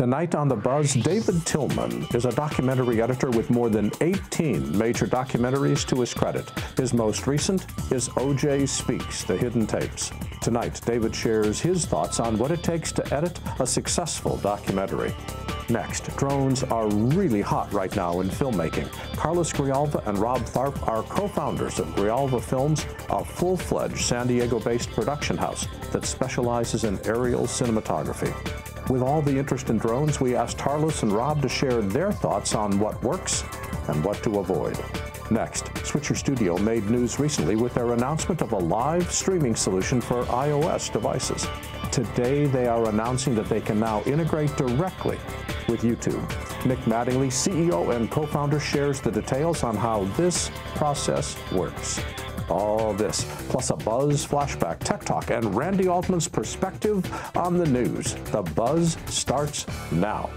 Tonight on The Buzz, David Tillman is a documentary editor with more than 18 major documentaries to his credit. His most recent is O.J. Speaks, The Hidden Tapes. Tonight, David shares his thoughts on what it takes to edit a successful documentary. Next, drones are really hot right now in filmmaking. Carlos Grijalva and Rob Tharp are co-founders of Grijalva Films, a full-fledged San Diego-based production house that specializes in aerial cinematography. With all the interest in drones, we asked Carlos and Rob to share their thoughts on what works and what to avoid. Next, Switcher Studio made news recently with their announcement of a live streaming solution for iOS devices. Today, they are announcing that they can now integrate directly with YouTube. Nick Mattingly, CEO and co-founder, shares the details on how this process works. All this, plus a Buzz flashback, tech talk, and Randi Altman's perspective on the news. The Buzz starts now.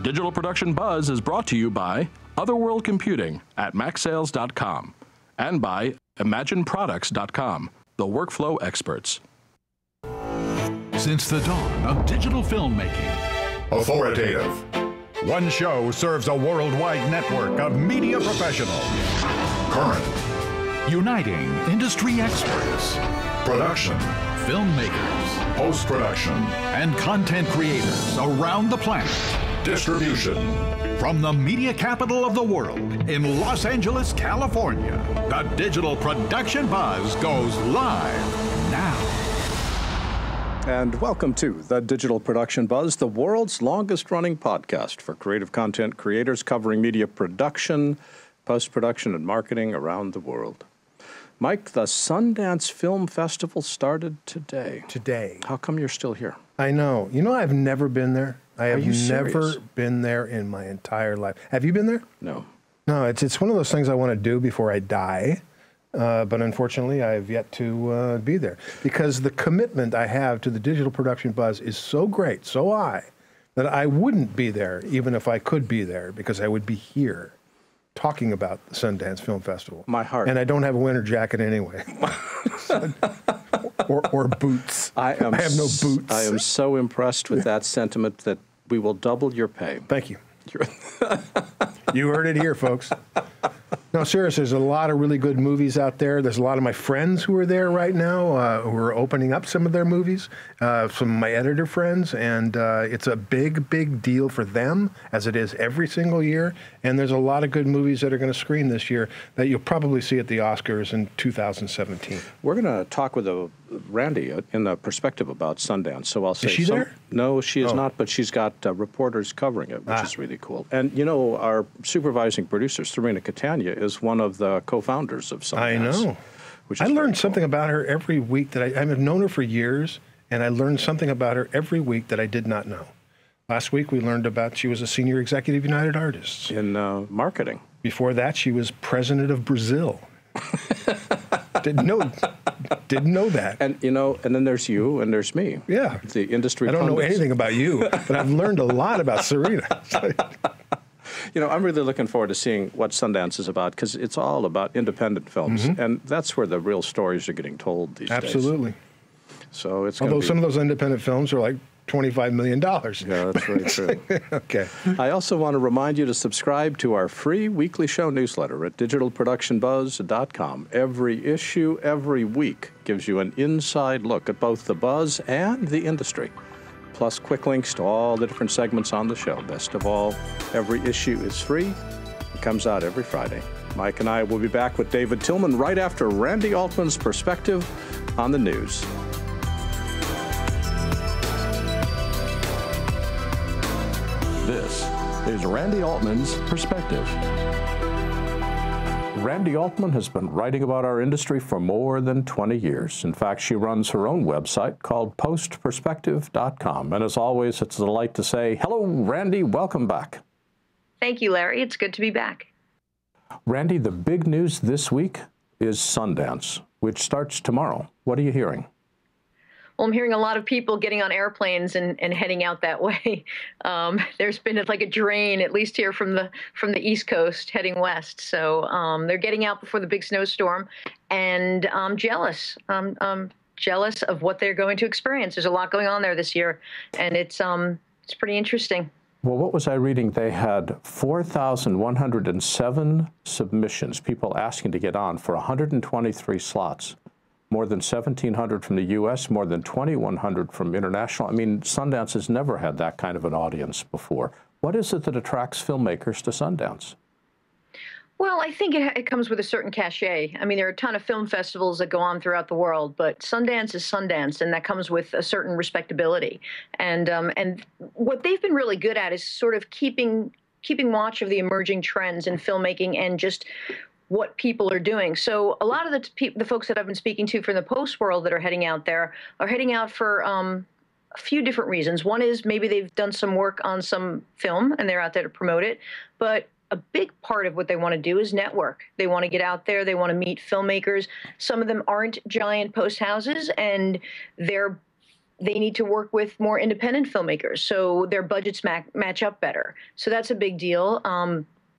Digital Production Buzz is brought to you by Otherworld Computing at MacSales.com and by ImagineProducts.com, the workflow experts. Since the dawn of digital filmmaking, authoritative. One show serves a worldwide network of media professionals. Current. Uniting industry experts. Production. Filmmakers. Post-production. And content creators around the planet. Distribution. From the media capital of the world in Los Angeles, California, the Digital Production Buzz goes live now. And welcome to the Digital Production Buzz, the world's longest-running podcast for creative content creators covering media production, post-production, and marketing around the world. Mike, the Sundance Film Festival started today. Today. How come you're still here? I know. You know, I've never been there. I have never serious? been there in my entire life. Have you been there? No. No, it's one of those things I want to do before I die. But unfortunately, I have yet to be there because the commitment I have to the Digital Production Buzz is so great, so high, that I wouldn't be there even if I could be there because I would be here talking about the Sundance Film Festival. My heart. And I don't have a winter jacket anyway. or boots. I have no boots. I am so impressed with that sentiment that we will double your pay. Thank you. You heard it here, folks. No, seriously, there's a lot of really good movies out there. There's a lot of my friends who are there right now who are opening up some of their movies, some of my editor friends, and it's a big, big deal for them, as it is every single year. And there's a lot of good movies that are going to screen this year that you'll probably see at the Oscars in 2017. We're going to talk with Randi in the perspective about Sundance. So I'll say, is she there? No, she is not, but she's got reporters covering it, which is really cool. And you know, our supervising producer, Serena Catania, is one of the co-founders of Sundance. I know. Which I is learned something about her every week that I've known her for years, and I learned something about her every week that I did not know. Last week we learned about she was a senior executive United Artists. In marketing. Before that, she was president of Brazil. Didn't know that. And you know, and then there's you and there's me. Yeah. The industry. I don't know anything about you, but I've learned a lot about Serena. You know, I'm really looking forward to seeing what Sundance is about because it's all about independent films, and that's where the real stories are getting told these days. Absolutely. So it's although some of those independent films are like $25 million. Yeah, that's very true. Okay. I also want to remind you to subscribe to our free weekly show newsletter at digitalproductionbuzz.com. Every issue, every week, gives you an inside look at both the buzz and the industry, plus quick links to all the different segments on the show. Best of all, every issue is free. It comes out every Friday. Mike and I will be back with David Tillman right after Randi Altman's perspective on the news. This is Randi Altman's perspective. Randi Altman has been writing about our industry for more than 20 years. In fact, she runs her own website called postperspective.com. And as always, it's a delight to say, hello, Randi, welcome back. Thank you, Larry. It's good to be back. Randi, the big news this week is Sundance, which starts tomorrow. What are you hearing? Well, I'm hearing a lot of people getting on airplanes and heading out that way. There's been like a drain, at least here from the East Coast, heading west. So they're getting out before the big snowstorm, and I'm jealous. I'm jealous of what they're going to experience. There's a lot going on there this year, and it's it's pretty interesting. Well, what was I reading? They had 4,107 submissions, people asking to get on for 123 slots. More than 1,700 from the U.S., more than 2,100 from international. I mean, Sundance has never had that kind of an audience before. What is it that attracts filmmakers to Sundance? Well, I think it comes with a certain cachet. I mean, there are a ton of film festivals that go on throughout the world, but Sundance is Sundance, and that comes with a certain respectability. And what they've been really good at is sort of keeping watch of the emerging trends in filmmaking and just what people are doing. So a lot of the folks that I've been speaking to from the post world that are heading out there are heading out for a few different reasons. One is maybe they've done some work on some film and they're out there to promote it, but a big part of what they want to do is network. They want to get out there. They want to meet filmmakers. Some of them aren't giant post houses, and they need to work with more independent filmmakers, so their budgets match up better. So that's a big deal.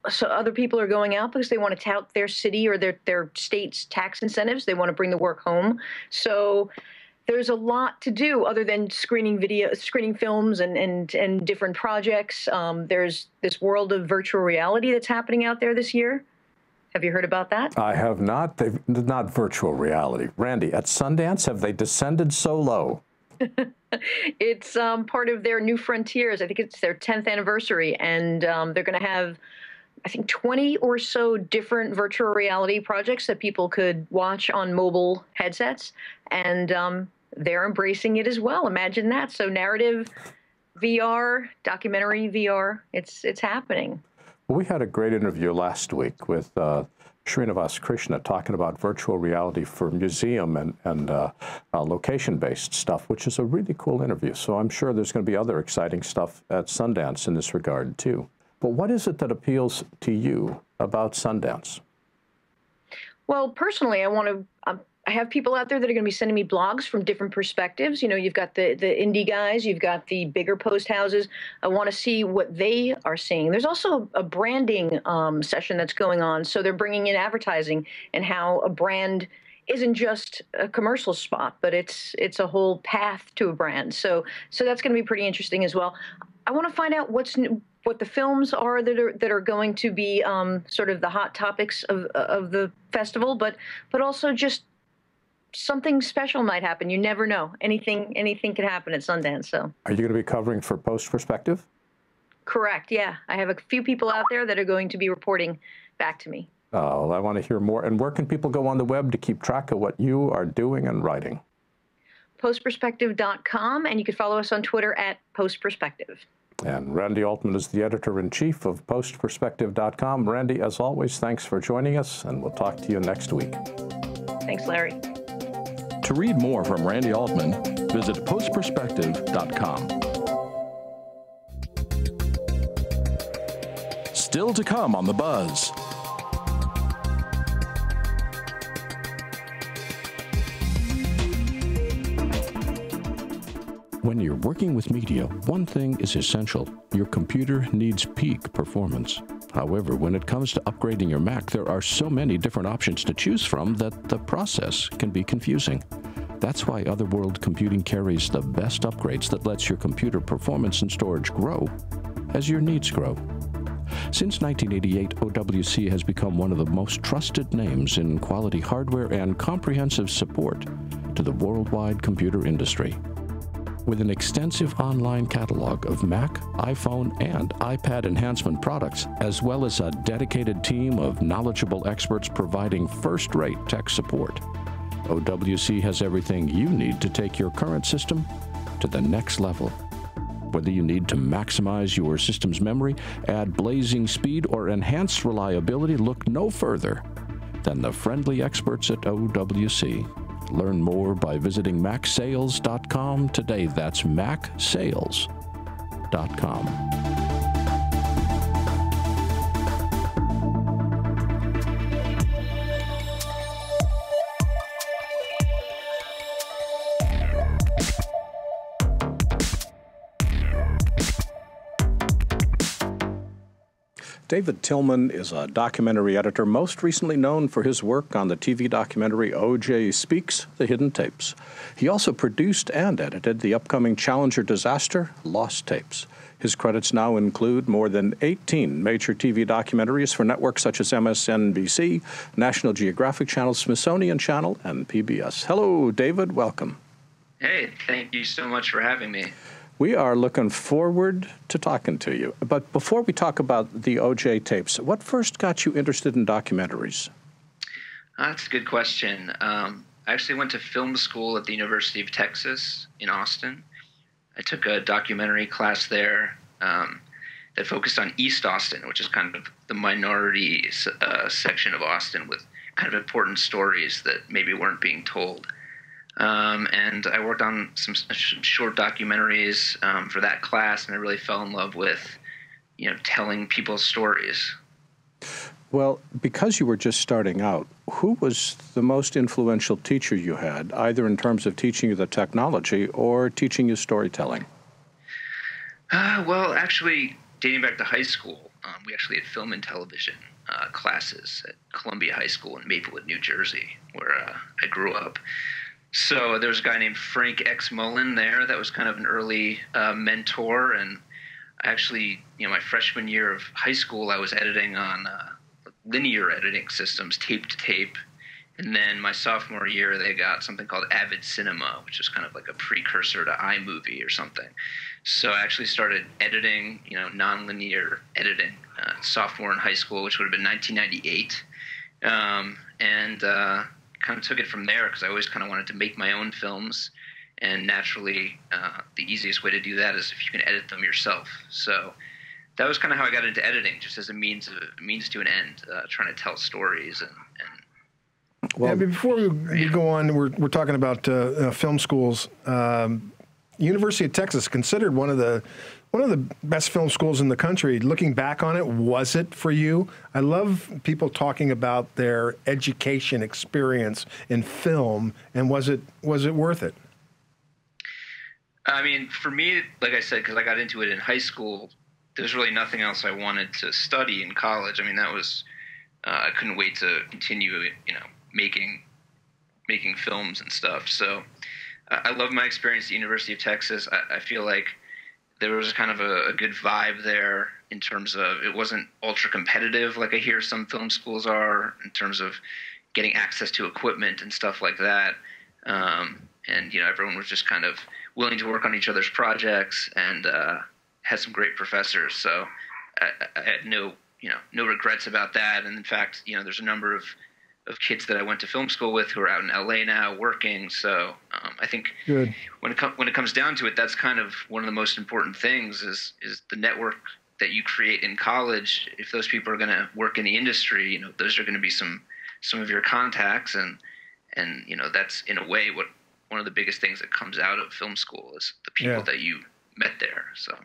So other people are going out because they want to tout their city or their state's tax incentives. They want to bring the work home. So there's a lot to do other than screening films and different projects. There's this world of virtual reality that's happening out there this year. Have you heard about that? I have not. They've not virtual reality. Randy, at Sundance, have they descended so low? It's part of their New Frontiers. I think it's their 10th anniversary, and they're going to have, I think, 20 or so different virtual reality projects that people could watch on mobile headsets, and they're embracing it as well. Imagine that. So narrative VR, documentary VR, it's happening. Well, we had a great interview last week with Srinivas Krishna talking about virtual reality for museum and location-based stuff, which is a really cool interview. So I'm sure there's going to be other exciting stuff at Sundance in this regard, too. But what is it that appeals to you about Sundance? Well, personally, I have people out there that are going to be sending me blogs from different perspectives. You know, you've got the indie guys, you've got the bigger post houses. I want to see what they are seeing. There's also a branding session that's going on. So they're bringing in advertising and how a brand isn't just a commercial spot, but it's a whole path to a brand. So that's going to be pretty interesting as well. I want to find out what the films are that are going to be sort of the hot topics of the festival, but also just something special might happen. You never know. Anything could happen at Sundance. So, are you going to be covering for Post Perspective? Correct. Yeah, I have a few people out there that are going to be reporting back to me. Oh, I want to hear more. And where can people go on the web to keep track of what you are doing and writing? Postperspective.com, and you can follow us on Twitter at postperspective. And Randi Altman is the editor-in-chief of postperspective.com. Randi, as always, thanks for joining us, and we'll talk to you next week. Thanks, Larry. To read more from Randi Altman, visit postperspective.com. Still to come on The Buzz. When you're working with media, one thing is essential. Your computer needs peak performance. However, when it comes to upgrading your Mac, there are so many different options to choose from that the process can be confusing. That's why Otherworld Computing carries the best upgrades that lets your computer performance and storage grow as your needs grow. Since 1988, OWC has become one of the most trusted names in quality hardware and comprehensive support to the worldwide computer industry. With an extensive online catalog of Mac, iPhone, and iPad enhancement products, as well as a dedicated team of knowledgeable experts providing first-rate tech support, OWC has everything you need to take your current system to the next level. Whether you need to maximize your system's memory, add blazing speed, or enhance reliability, look no further than the friendly experts at OWC. Learn more by visiting macsales.com today. That's macsales.com. David Tillman is a documentary editor, most recently known for his work on the TV documentary O.J. Speaks, The Hidden Tapes. He also produced and edited the upcoming Challenger disaster, Lost Tapes. His credits now include more than 18 major TV documentaries for networks such as MSNBC, National Geographic Channel, Smithsonian Channel, and PBS. Hello, David. Welcome. Hey, thank you so much for having me. We are looking forward to talking to you. But before we talk about the O.J. tapes, what first got you interested in documentaries? That's a good question. I actually went to film school at the University of Texas in Austin. I took a documentary class there that focused on East Austin, which is kind of the minority section of Austin with kind of important stories that maybe weren't being told. And I worked on some short documentaries for that class, and I really fell in love with, telling people's stories. Well, because you were just starting out, who was the most influential teacher you had, either in terms of teaching you the technology or teaching you storytelling? Well, actually, dating back to high school, we actually had film and television classes at Columbia High School in Maplewood, New Jersey, where I grew up. So there was a guy named Frank X. Mullen there that was kind of an early mentor. And actually, my freshman year of high school, I was editing on linear editing systems, tape to tape. And then my sophomore year, they got something called Avid Cinema, which is kind of like a precursor to iMovie or something. So I actually started editing, nonlinear editing, sophomore in high school, which would have been 1998. Kind of took it from there because I always kind of wanted to make my own films, and naturally the easiest way to do that is if you can edit them yourself. So that was kind of how I got into editing, just as a means to an end, trying to tell stories. Well, yeah, before we go on, we're talking about film schools. University of Texas, considered one of the best film schools in the country. Looking back on it, was it for you? I love people talking about their education experience in film, and was it worth it? I mean, for me, like I said, because I got into it in high school, there's really nothing else I wanted to study in college. I mean, that was I couldn't wait to continue, making films and stuff. So I love my experience at the University of Texas. I feel like there was kind of a good vibe there in terms of it wasn't ultra competitive like I hear some film schools are in terms of getting access to equipment and stuff like that. And everyone was just kind of willing to work on each other's projects and had some great professors. So I had no regrets about that. And in fact, there's a number of kids that I went to film school with who are out in LA now working. So I think Good. when it comes down to it, that's kind of one of the most important things is the network that you create in college. If those people are going to work in the industry, those are going to be some of your contacts. And that's in a way one of the biggest things that comes out of film school is the people that you met there. So.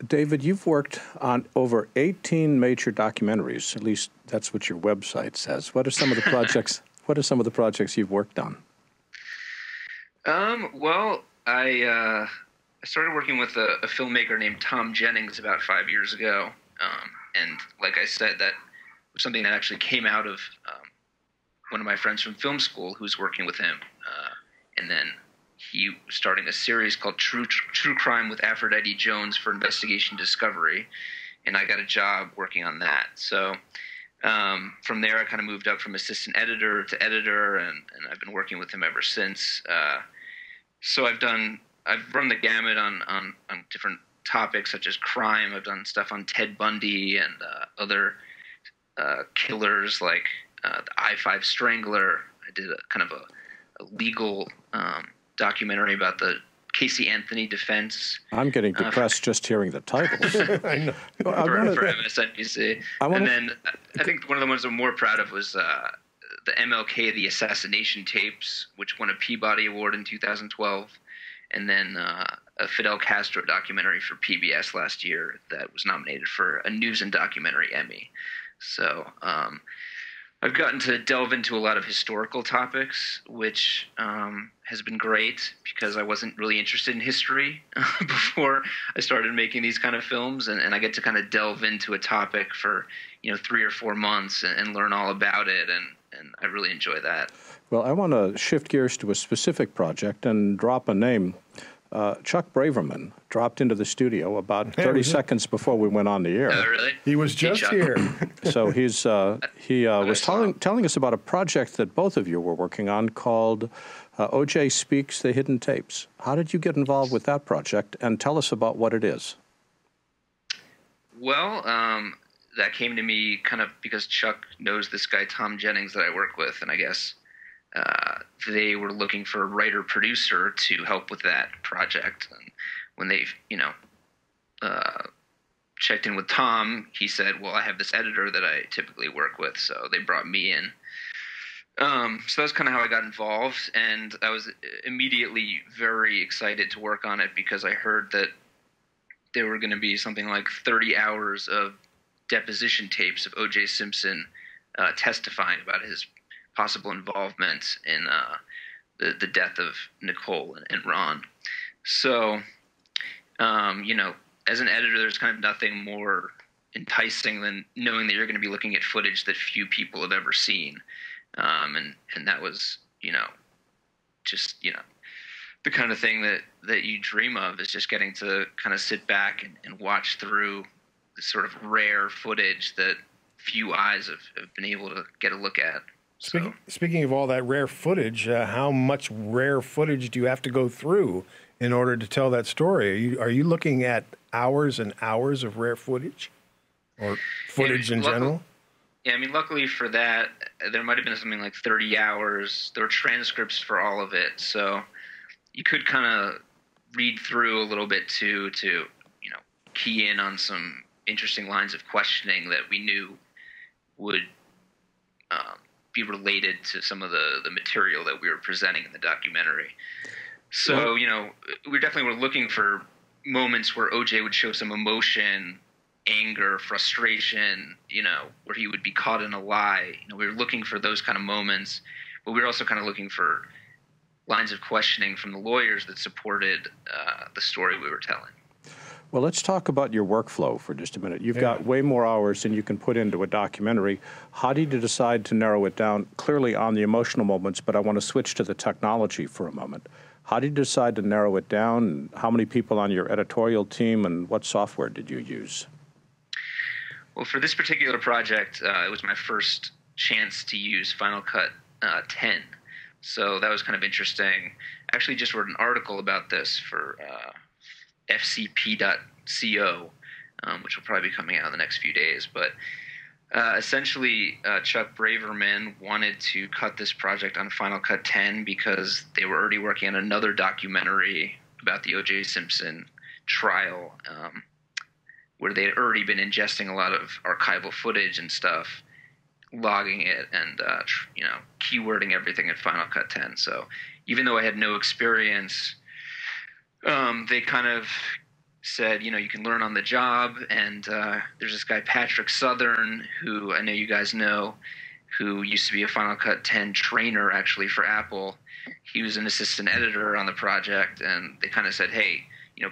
David, you've worked on over 18 major documentaries. At least that's what your website says. What are some of the projects? What are some of the projects you've worked on? Well, I started working with a filmmaker named Tom Jennings about 5 years ago, and like I said, that was something that actually came out of one of my friends from film school who was working with him, and then he was starting a series called True Crime with Aphrodite Jones for Investigation Discovery, and I got a job working on that. So from there, I kind of moved up from assistant editor to editor, and I've been working with him ever since. So I've run the gamut on different topics such as crime. I've done stuff on Ted Bundy and other killers like the I-5 Strangler. I did a kind of a legal documentary about the Casey Anthony defense. I'm getting depressed just hearing the titles. I know. For MSNBC. And then I think one of the ones I'm more proud of was the MLK, the assassination tapes, which won a Peabody Award in 2012, and then a Fidel Castro documentary for PBS last year that was nominated for a News and Documentary Emmy. So I've gotten to delve into a lot of historical topics, which has been great because I wasn't really interested in history before I started making these kind of films, and I get to kind of delve into a topic for 3 or 4 months and learn all about it, and I really enjoy that. Well, I want to shift gears to a specific project and drop a name. Chuck Braverman dropped into the studio about 30 seconds before we went on the air. Oh, really? He was just here. So he was telling us about a project that both of you were working on called O.J. Speaks: The Hidden Tapes. How did you get involved with that project, and tell us about what it is? Well, that came to me kind of because Chuck knows this guy Tom Jennings that I work with, and I guess they were looking for a writer-producer to help with that project. And when they, checked in with Tom, he said, well, I have this editor that I typically work with, so they brought me in. So that's kind of how I got involved, and I was immediately very excited to work on it because I heard that there were going to be something like 30 hours of deposition tapes of O.J. Simpson testifying about his possible involvement in the death of Nicole and Ron. So, as an editor, there's kind of nothing more enticing than knowing that you're going to be looking at footage that few people have ever seen. And that was, the kind of thing that you dream of, is just getting to kind of sit back and watch through this sort of rare footage that few eyes have been able to get a look at. Speaking of all that rare footage, how much rare footage do you have to go through in order to tell that story? Are you looking at hours and hours of rare footage, or footage in general? Yeah, luckily for that, there might have been something like 30 hours. There were transcripts for all of it, so you could kind of read through a little bit to key in on some interesting lines of questioning that we knew would be related to some of the material that we were presenting in the documentary. So, we definitely were looking for moments where OJ would show some emotion, anger, frustration, where he would be caught in a lie. We were looking for those kind of moments, but we were also kind of looking for lines of questioning from the lawyers that supported the story we were telling. Well, let's talk about your workflow for just a minute. You've got way more hours than you can put into a documentary. How did you decide to narrow it down? Clearly on the emotional moments, but I want to switch to the technology for a moment. How did you decide to narrow it down? How many people on your editorial team, and what software did you use? Well, for this particular project, it was my first chance to use Final Cut 10. So that was kind of interesting. I actually just wrote an article about this for fcp.co, which will probably be coming out in the next few days. But essentially, Chuck Braverman wanted to cut this project on Final Cut 10 because they were already working on another documentary about the O.J. Simpson trial, where they had already been ingesting a lot of archival footage and stuff, logging it and keywording everything in Final Cut 10. So even though I had no experience, they kind of said, you can learn on the job. And there's this guy, Patrick Southern, who I know you guys know, who used to be a Final Cut 10 trainer actually for Apple. He was an assistant editor on the project, and they kind of said, hey,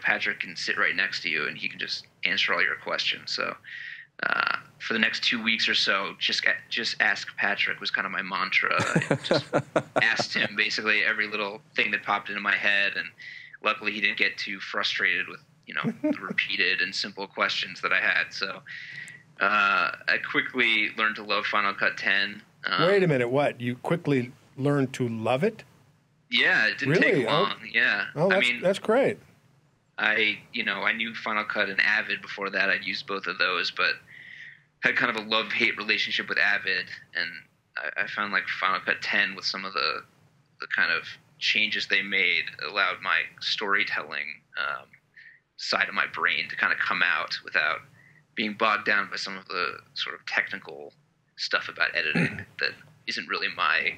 Patrick can sit right next to you and he can just answer all your questions. So for the next 2 weeks or so, just ask Patrick was kind of my mantra. I just asked him basically every little thing that popped into my head, and luckily he didn't get too frustrated with the repeated and simple questions that I had. So I quickly learned to love Final Cut 10. Wait a minute, what? You quickly learned to love it? Yeah, it didn't take long. Yeah. Oh, that's great. I knew Final Cut and Avid before that. I'd used both of those, but had kind of a love-hate relationship with Avid, and I found like Final Cut 10 with some of the kind of changes they made allowed my storytelling side of my brain to kind of come out without being bogged down by some of the sort of technical stuff about editing that isn't really my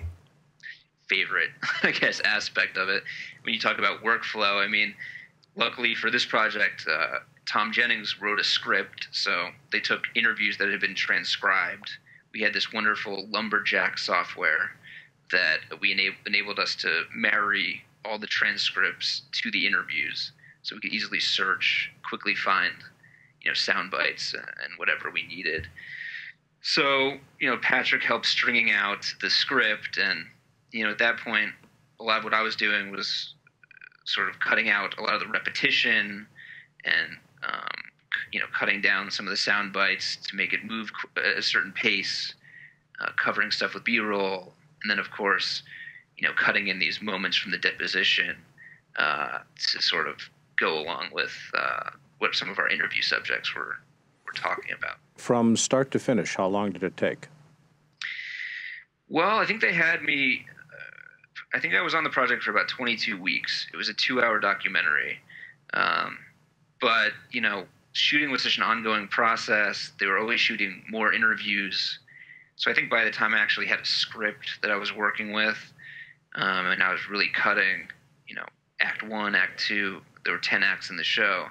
favorite, I guess, aspect of it. When you talk about workflow, luckily for this project, Tom Jennings wrote a script, so they took interviews that had been transcribed, we had this wonderful lumberjack software that enabled us to marry all the transcripts to the interviews, so we could easily search, quickly find, sound bites and whatever we needed. So, Patrick helped stringing out the script, and, at that point, a lot of what I was doing was sort of cutting out a lot of the repetition and, cutting down some of the sound bites to make it move at a certain pace, covering stuff with B-roll, and then, of course, cutting in these moments from the deposition to sort of go along with what some of our interview subjects were talking about. From start to finish, how long did it take? Well, I think they had me, I think I was on the project for about 22 weeks. It was a 2-hour documentary. But, shooting was such an ongoing process. They were always shooting more interviews. So I think by the time I actually had a script that I was working with, and I was really cutting, Act 1, Act 2, there were 10 acts in the show.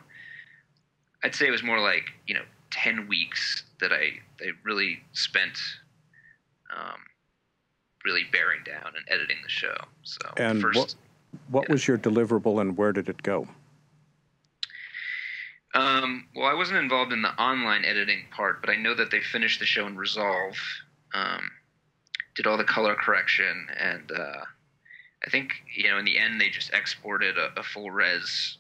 I'd say it was more like, 10 weeks that I really spent really bearing down and editing the show. So and what was your deliverable, and where did it go? Well, I wasn't involved in the online editing part, but I know that they finished the show in Resolve, did all the color correction, and I think, in the end they just exported a full res,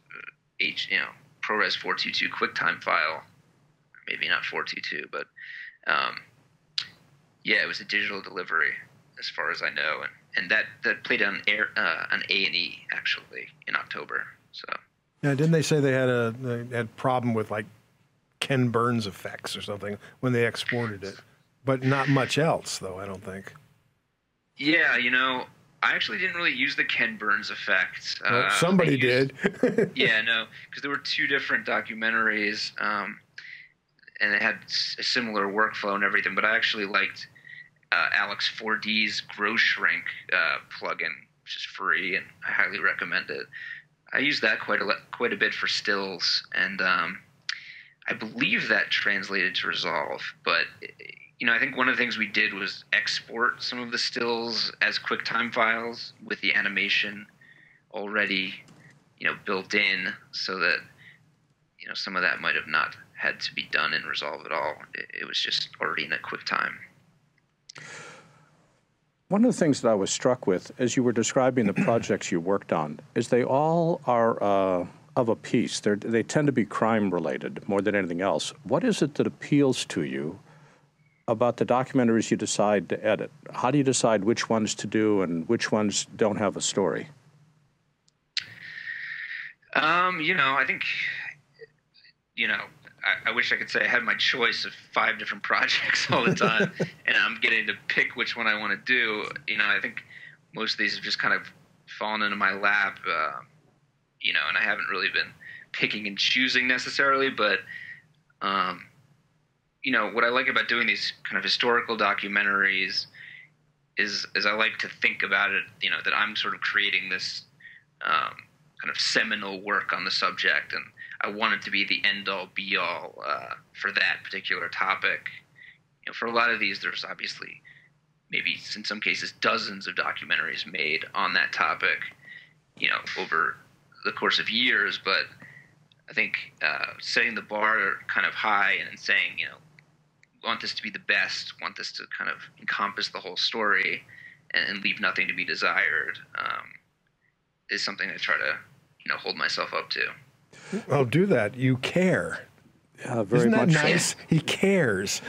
ProRes 422 QuickTime file. Maybe not 422, but it was a digital delivery as far as I know, and that played on A&E actually in October. So yeah, didn't they say they had problem with like Ken Burns effects or something when they exported it, but not much else though, I don't think. Yeah, I actually didn't really use the Ken Burns effect. Well, somebody did. Yeah, no, because there were 2 different documentaries, and it had a similar workflow and everything, but I actually liked Alex 4D's Grow Shrink plugin, which is free, and I highly recommend it. I used that quite a bit for stills, and I believe that translated to Resolve, but I think one of the things we did was export some of the stills as QuickTime files with the animation already, built in, so that, some of that might have not had to be done in Resolve at all. It was just already in a QuickTime. One of the things that I was struck with as you were describing the projects you worked on is they all are of a piece. They tend to be crime-related more than anything else. What is it that appeals to you about the documentaries you decide to edit? How do you decide which ones to do and which ones don't have a story? I think, I wish I could say I had my choice of 5 different projects all the time, and I'm getting to pick which one I want to do. I think most of these have just kind of fallen into my lap, and I haven't really been picking and choosing necessarily, but, what I like about doing these kind of historical documentaries is I like to think about it, that I'm sort of creating this kind of seminal work on the subject, and I want it to be the end-all, be-all for that particular topic. For a lot of these, there's obviously maybe in some cases dozens of documentaries made on that topic, over the course of years. But I think setting the bar kind of high and saying, want this to be the best, want this to kind of encompass the whole story and leave nothing to be desired, is something I try to, hold myself up to. Well, do that. You care. Yeah, very Isn't that much nice? so. He cares.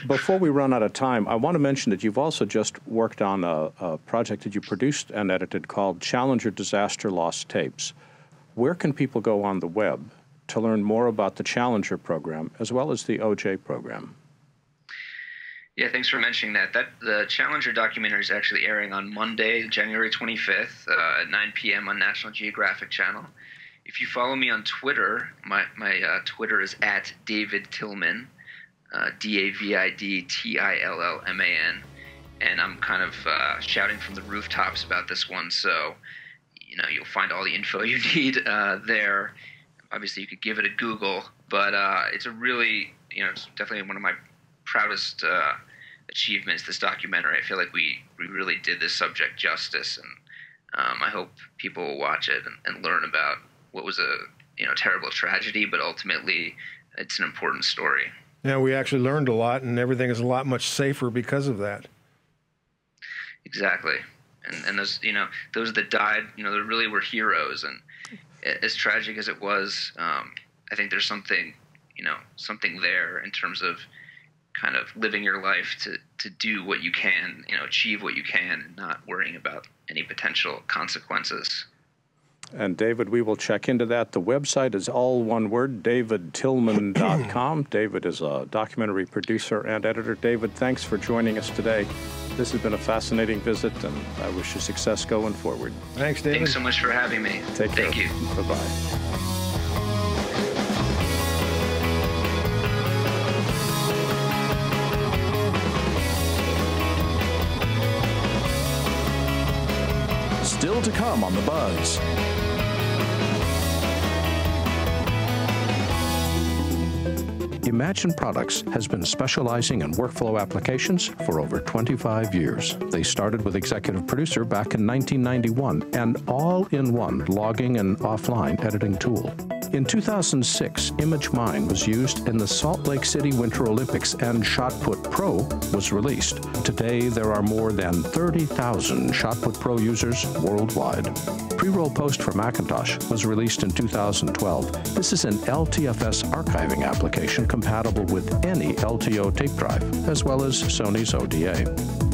Before we run out of time, I want to mention that you've also just worked on a project that you produced and edited called Challenger Disaster Lost Tapes. Where can people go on the web to learn more about the Challenger program as well as the OJ program? Yeah, thanks for mentioning that. The Challenger documentary is actually airing on Monday, January 25th at 9 p.m. on National Geographic Channel. If you follow me on Twitter, my Twitter is at David Tillman, DavidTillman, and I'm kind of shouting from the rooftops about this one. So, you'll find all the info you need there. Obviously, you could give it a Google, but it's a really, it's definitely one of my proudest achievements, this documentary. I feel like we really did this subject justice, and I hope people will watch it and learn about what was a terrible tragedy, but ultimately it's an important story. Yeah, we actually learned a lot, and everything is a lot much safer because of that. Exactly. And those, those that died, they really were heroes. And as tragic as it was, I think there's something, something there in terms of kind of living your life to do what you can, achieve what you can, and not worrying about any potential consequences. And David, we will check into that. The website is all one word, davidtillman.com. David is a documentary producer and editor. David, thanks for joining us today. This has been a fascinating visit, and I wish you success going forward. Thanks, David. Thanks so much for having me. Take care. Thank you. Bye-bye. Still to come on the Buzz. Imagine Products has been specializing in workflow applications for over 25 years. They started with executive producer back in 1991, an all-in-one logging and offline editing tool. In 2006, ImageMine was used in the Salt Lake City Winter Olympics, and ShotPut Pro was released. Today, there are more than 30,000 ShotPut Pro users worldwide. Pre-roll Post for Macintosh was released in 2012. This is an LTFS archiving application compatible with any LTO tape drive, as well as Sony's ODA.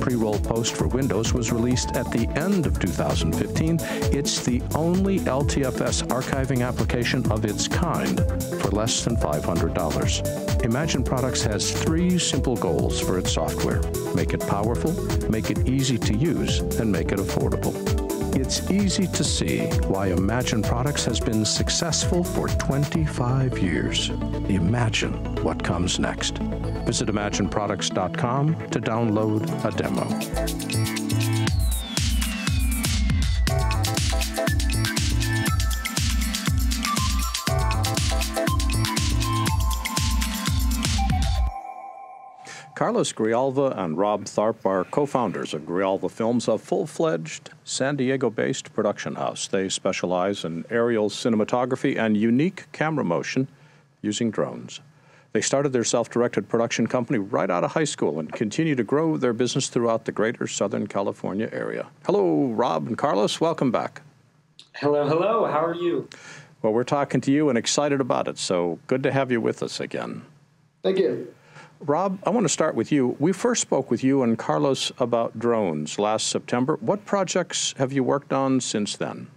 Pre-roll Post for Windows was released at the end of 2015. It's the only LTFS archiving application of its kind for less than $500. Imagine Products has 3 simple goals for its software: make it powerful, make it easy to use, and make it affordable. It's easy to see why Imagine Products has been successful for 25 years. Imagine what comes next. Visit imagineproducts.com to download a demo. Carlos Grijalva and Rob Tharp are co-founders of Grijalva Films, a full-fledged San Diego-based production house. They specialize in aerial cinematography and unique camera motion using drones. They started their self-directed production company right out of high school and continue to grow their business throughout the greater Southern California area. Hello, Rob and Carlos. Welcome back. Hello, hello. How are you? Well, we're talking to you and excited about it, so good to have you with us again. Thank you. Rob, I want to start with you. We first spoke with you and Carlos about drones last September. What projects have you worked on since then?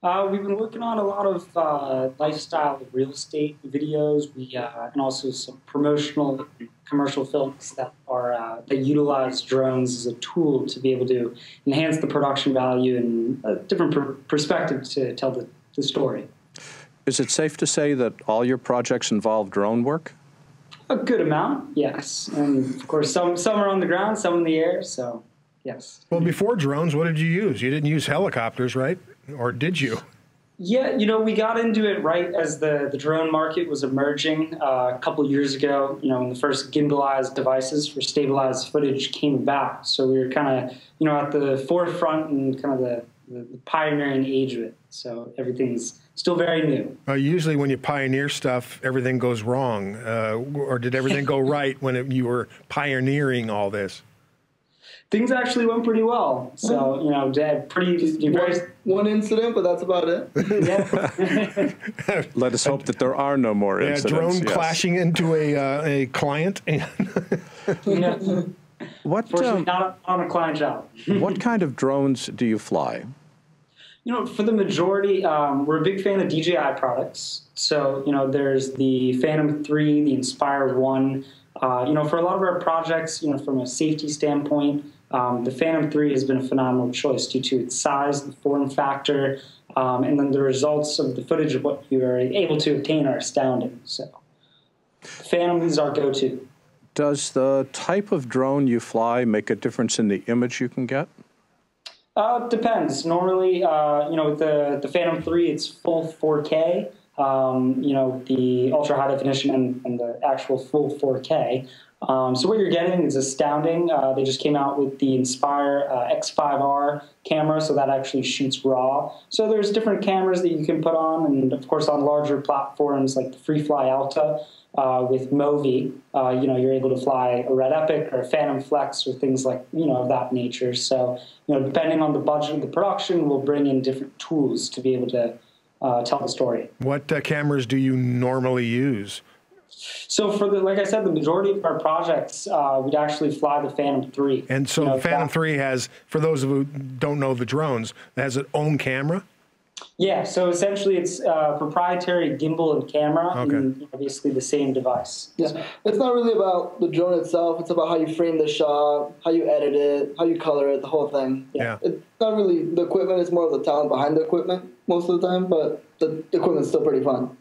We've been working on a lot of lifestyle real estate videos, and also some promotional commercial films that utilize drones as a tool to be able to enhance the production value and a different perspective to tell the story. Is it safe to say that all your projects involve drone work? A good amount, yes. And of course, some are on the ground, some in the air, so yes. Well, before drones, what did you use? You didn't use helicopters, right? Or did you? Yeah, we got into it right as the drone market was emerging a couple years ago, when the first gimbalized devices for stabilized footage came about. So we were kind of, at the forefront and kind of the pioneering age of it. So everything's still very new. Usually when you pioneer stuff, everything goes wrong. Or did everything go right when you were pioneering all this? Things actually went pretty well. So, one incident, but that's about it. Yeah. Let us hope that there are no more incidents. Drone clashing into a client. Fortunately, not on a client job. What kind of drones do you fly? For the majority, we're a big fan of DJI products. So, there's the Phantom 3, the Inspire 1. For a lot of our projects, from a safety standpoint, the Phantom 3 has been a phenomenal choice due to its size, the form factor, and then the results of the footage of what you are able to obtain are astounding. So, Phantom is our go-to. Does the type of drone you fly make a difference in the image you can get? Depends. Normally, with the Phantom 3, it's full 4K. the ultra high definition and the actual full 4K. So what you're getting is astounding. They just came out with the Inspire X5R camera, so that actually shoots RAW. So there's different cameras that you can put on, and of course on larger platforms like the FreeFly Alta with Movi, you're able to fly a Red Epic or a Phantom Flex or things like, of that nature. So, depending on the budget of the production, we'll bring in different tools to be able to tell the story. What cameras do you normally use? So like I said, the majority of our projects, we'd actually fly the Phantom 3. And so Phantom 3 has, for those of you who don't know the drones, it has its own camera? Yeah, so essentially it's proprietary gimbal and camera in basically the same device. Yeah, it's not really about the drone itself. It's about how you frame the shot, how you edit it, how you color it, the whole thing. Yeah. It's not really the equipment. It's more of the talent behind the equipment most of the time, but the equipment's still pretty fun.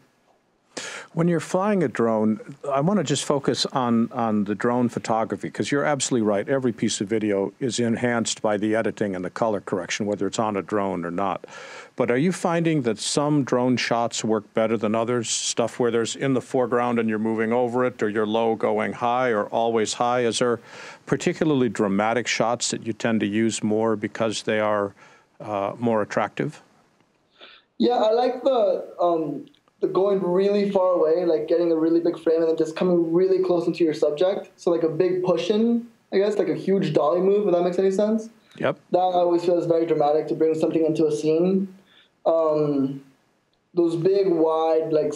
When you're flying a drone, I want to just focus on the drone photography, because you're absolutely right. Every piece of video is enhanced by the editing and the color correction, whether it's on a drone or not. But are you finding that some drone shots work better than others? Stuff where there's in the foreground and you're moving over it, or you're low going high, or always high? Is there particularly dramatic shots that you tend to use more because they are more attractive? Yeah, I like the going really far away, like getting a really big frame and then just coming really close into your subject. So like a big push-in, I guess, like a huge dolly move, if that makes any sense. Yep. That I always feel is very dramatic to bring something into a scene. Those big, wide, like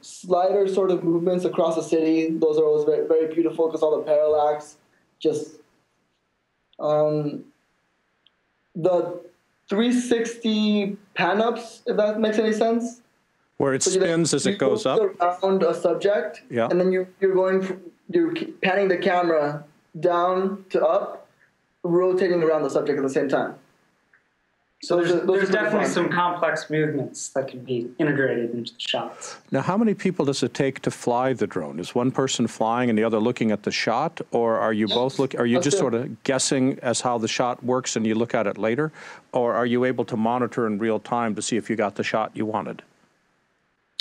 slider sort of movements across the city, those are always very, very beautiful because all the parallax. Just the 360 pan-ups, if that makes any sense. Where it spins as it goes up? Around a subject, yeah. And then you're panning the camera down to up, rotating around the subject at the same time. So there's definitely some complex movements that can be integrated into the shots. Now, how many people does it take to fly the drone? Is one person flying and the other looking at the shot, or are you both looking? Are you just sort of guessing as how the shot works and you look at it later, or are you able to monitor in real time to see if you got the shot you wanted?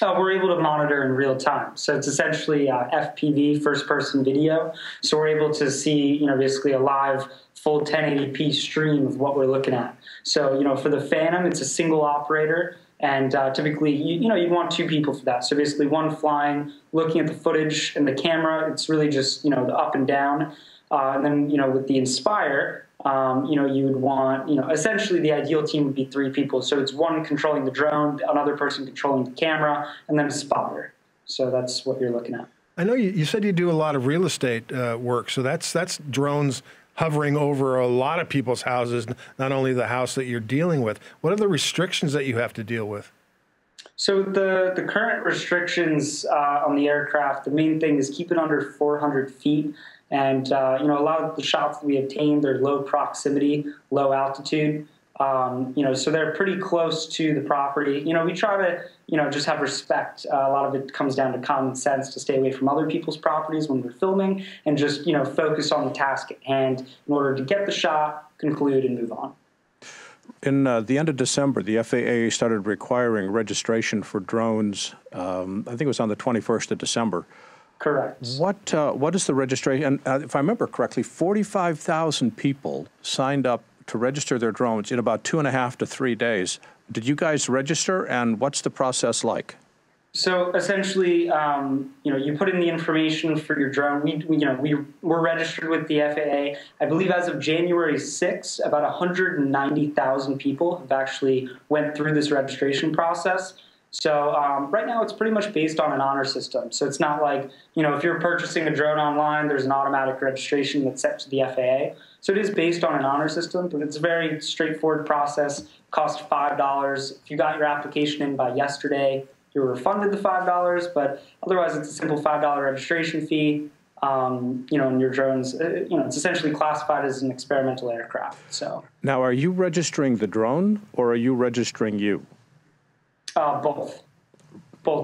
We're able to monitor in real time. So it's essentially FPV, first-person video. So we're able to see, basically a live full 1080p stream of what we're looking at. So, for the Phantom, it's a single operator, and typically, you'd want two people for that. So basically one flying, looking at the footage and the camera. It's really just, the up and down. And then, with the Inspire, you would want, essentially the ideal team would be three people. So it's one controlling the drone, another person controlling the camera, and then a spotter. So that's what you're looking at. I know you said you do a lot of real estate work. So that's drones hovering over a lot of people's houses, not only the house that you're dealing with. What are the restrictions that you have to deal with? So the current restrictions on the aircraft, the main thing is keep it under 400 feet. And, a lot of the shots that we obtain, they're low proximity, low altitude. So they're pretty close to the property. We try to, just have respect. A lot of it comes down to common sense to stay away from other people's properties when we're filming and just, focus on the task at hand in order to get the shot, conclude, and move on. In the end of December, the FAA started requiring registration for drones. I think it was on the 21st of December. Correct. What is the registration? And if I remember correctly, 45,000 people signed up to register their drones in about 2.5 to 3 days. Did you guys register, and what's the process like? So essentially, you put in the information for your drone. We're registered with the FAA. I believe as of January 6th, about 190,000 people have actually went through this registration process. So right now it's pretty much based on an honor system. So it's not like, if you're purchasing a drone online, there's an automatic registration that's set to the FAA. So it is based on an honor system, but it's a very straightforward process. Cost $5. If you got your application in by yesterday, you're refunded the $5, but otherwise it's a simple $5 registration fee. And your drones, it's essentially classified as an experimental aircraft. So now, are you registering the drone, or are you registering you? Both.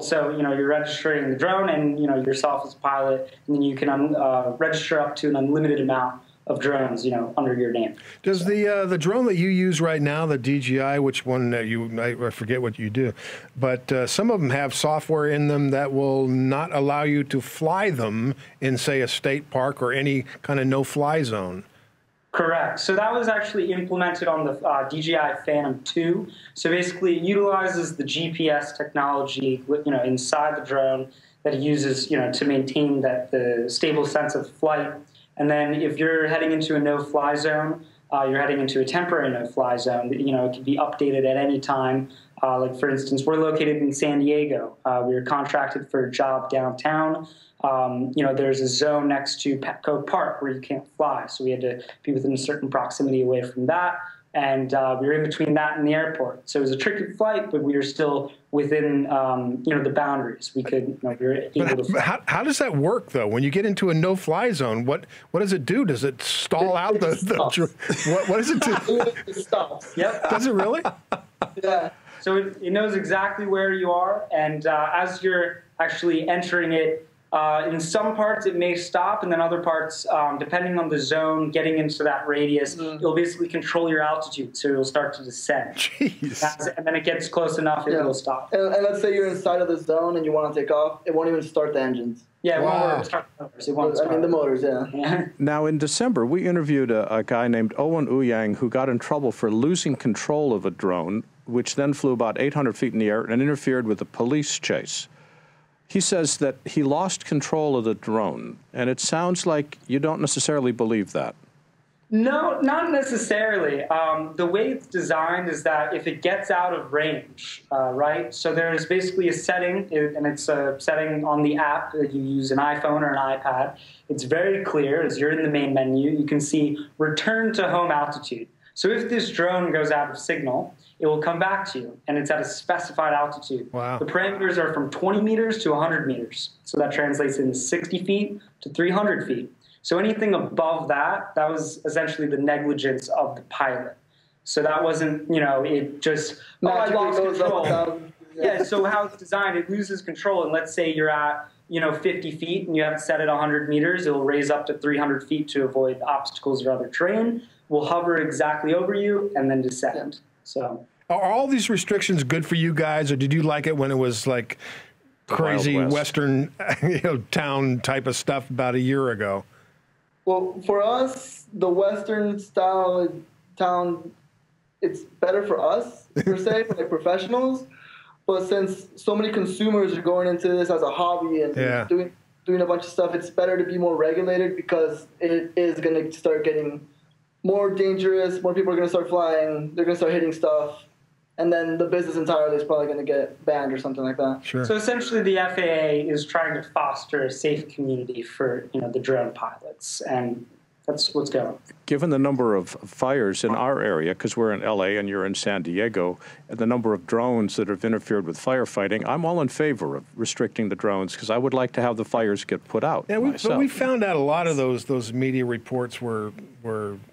So, you're registering the drone and, yourself as a pilot, and then you can register up to an unlimited amount drones, you know, under your name. Does the drone that you use right now, the DJI, which one I forget what you do, but some of them have software in them that will not allow you to fly them in, say, a state park or any kind of no-fly zone. Correct. So that was actually implemented on the DJI Phantom 2. So basically, it utilizes the GPS technology, you know, inside the drone that it uses, you know, to maintain the stable sense of flight. And then if you're heading into a no-fly zone, you're heading into a temporary no-fly zone. You know, it can be updated at any time. Like, for instance, we're located in San Diego. We are contracted for a job downtown. You know, there's a zone next to Petco Park where you can't fly. So we had to be within a certain proximity away from that. And we were in between that and the airport. So it was a tricky flight, but we were still within, you know, the boundaries. We could, you know, we were able to fly. How does that work, though? When you get into a no-fly zone, what does it do? Does it stall out the what does it do? It stops. Yep. Does it really? Yeah. So it knows exactly where you are. And as you're actually entering it, in some parts it may stop, and then other parts, depending on the zone, getting into that radius, it'll basically control your altitude, so it'll start to descend. Jeez. And then it gets close enough, it will stop. And let's say you're inside of the zone and you want to take off, it won't even start the engines. Yeah, Wow. it start the motors. It won't start. I mean, the motors, yeah. Now, in December, we interviewed a guy named Owen Ouyang who got in trouble for losing control of a drone, which then flew about 800 feet in the air and interfered with a police chase. He says that he lost control of the drone, and it sounds like you don't necessarily believe that. No, not necessarily. The way it's designed is that if it gets out of range, right? So there's basically a setting, and it's a setting on the app that you use an iPhone or an iPad. It's very clear. As you're in the main menu, you can see return to home altitude. So if this drone goes out of signal, it will come back to you, and it's at a specified altitude. Wow. The parameters are from 20 meters to 100 meters. So that translates into 60 feet to 300 feet. So anything above that, that was essentially the negligence of the pilot. So that wasn't, you know, it just, I lost control. Yeah, so how it's designed, it loses control. And let's say you're at, you know, 50 feet and you have it set at 100 meters, it will raise up to 300 feet to avoid obstacles or other terrain. Will hover exactly over you and then descend. So, are all these restrictions good for you guys, or did you like it when it was like crazy Western, you know, town type of stuff about a year ago? Well, for us, the Western style town, it's better for us, per se, for like professionals. But since so many consumers are going into this as a hobby and doing a bunch of stuff, it's better to be more regulated because it is going to start getting more dangerous. More people are going to start flying. They're going to start hitting stuff. And then the business entirely is probably going to get banned or something like that. Sure. So essentially the FAA is trying to foster a safe community for, you know, the drone pilots. And that's what's going. Given the number of fires in our area, because we're in LA and you're in San Diego, and the number of drones that have interfered with firefighting, I'm all in favor of restricting the drones because I would like to have the fires get put out. Yeah, but we found out a lot of those media reports were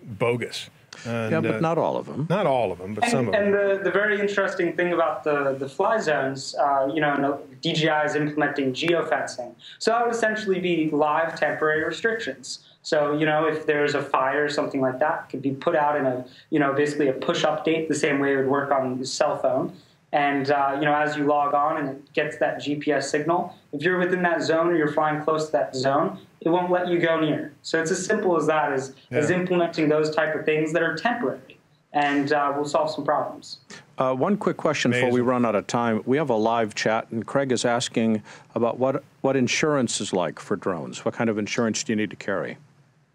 bogus. And, yeah, but not all of them. Not all of them, but some of them. And the very interesting thing about the fly zones, you know, DJI is implementing geofencing. So that would essentially be live temporary restrictions. So, you know, if there's a fire or something like that, it could be put out in a, you know, basically a push update the same way it would work on your cell phone. And, you know, as you log on and it gets that GPS signal, if you're within that zone or you're flying close to that zone, it won't let you go near. So it's as simple as that, as implementing those type of things that are temporary. And we'll solve some problems. One quick question before we run out of time. We have a live chat, and Craig is asking about what insurance is like for drones. What kind of insurance do you need to carry?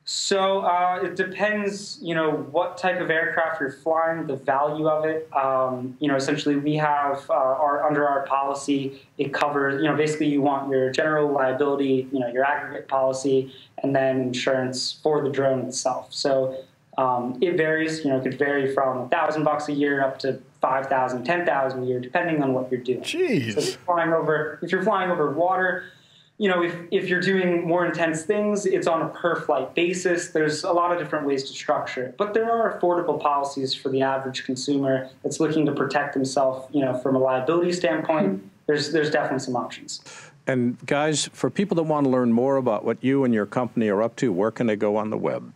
So it depends, you know, what type of aircraft you're flying, the value of it. You know, essentially we have under our policy, it covers, you know, basically you want your general liability, you know, your aggregate policy, and then insurance for the drone itself. So it varies, you know, it could vary from $1,000 a year up to $5,000, $10,000 a year, depending on what you're doing. Jeez. So if you're flying over water, you know, if you're doing more intense things, it's on a per-flight basis. There's a lot of different ways to structure it. But there are affordable policies for the average consumer that's looking to protect himself, you know, from a liability standpoint. There's definitely some options. And guys, for people that want to learn more about what you and your company are up to, where can they go on the web?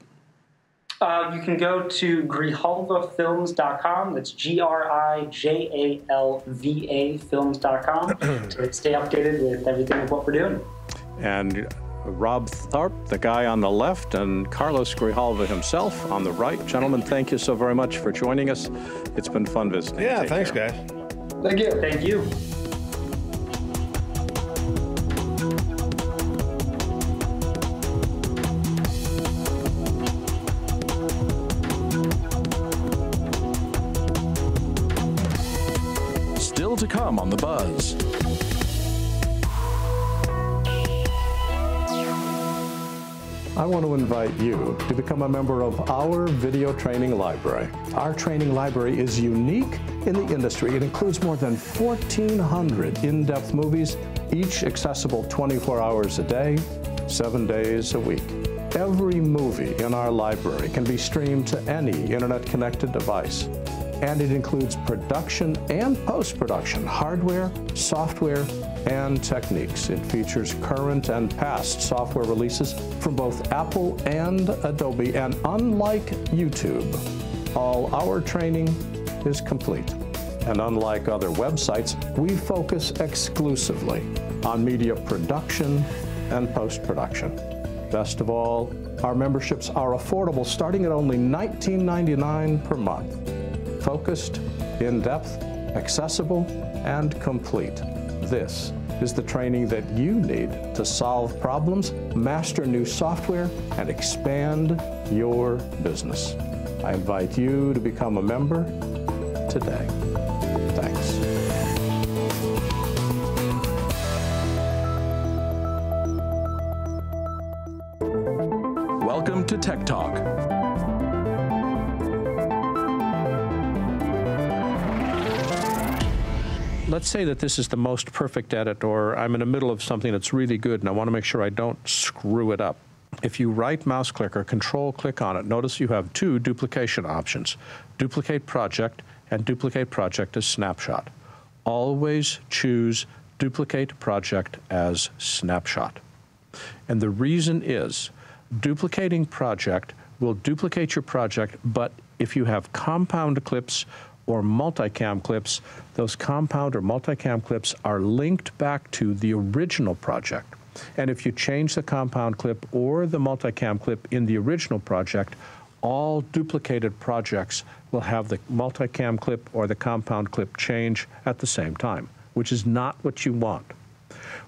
You can go to grijalvafilms.com. That's GRIJALVA films.com to stay updated with everything of what we're doing. And Rob Tharp, the guy on the left, and Carlos Grijalva himself on the right. Gentlemen, thank you so very much for joining us. It's been fun visiting. Yeah, Take thanks, care. guys. Thank you. Thank you. Still to come on The Buzz. I want to invite you to become a member of our video training library. Our training library is unique in the industry. It includes more than 1,400 in-depth movies, each accessible 24 hours a day, 7 days a week. Every movie in our library can be streamed to any internet-connected device. And it includes production and post-production, hardware, software, and techniques. It features current and past software releases from both Apple and Adobe, and unlike YouTube, all our training is complete. And unlike other websites, we focus exclusively on media production and post-production. Best of all, our memberships are affordable, starting at only $19.99 per month. Focused, in-depth, accessible, and complete. This is the training that you need to solve problems, master new software, and expand your business. I invite you to become a member today. Thanks. Welcome to Tech Talk. Let's say that this is the most perfect edit, or I'm in the middle of something that's really good and I want to make sure I don't screw it up. If you right mouse click or control click on it, notice you have two duplication options: duplicate project and duplicate project as snapshot. Always choose duplicate project as snapshot. And the reason is duplicating project will duplicate your project, but if you have compound clips or multicam clips, those compound or multicam clips are linked back to the original project. And if you change the compound clip or the multicam clip in the original project, all duplicated projects will have the multicam clip or the compound clip change at the same time, which is not what you want.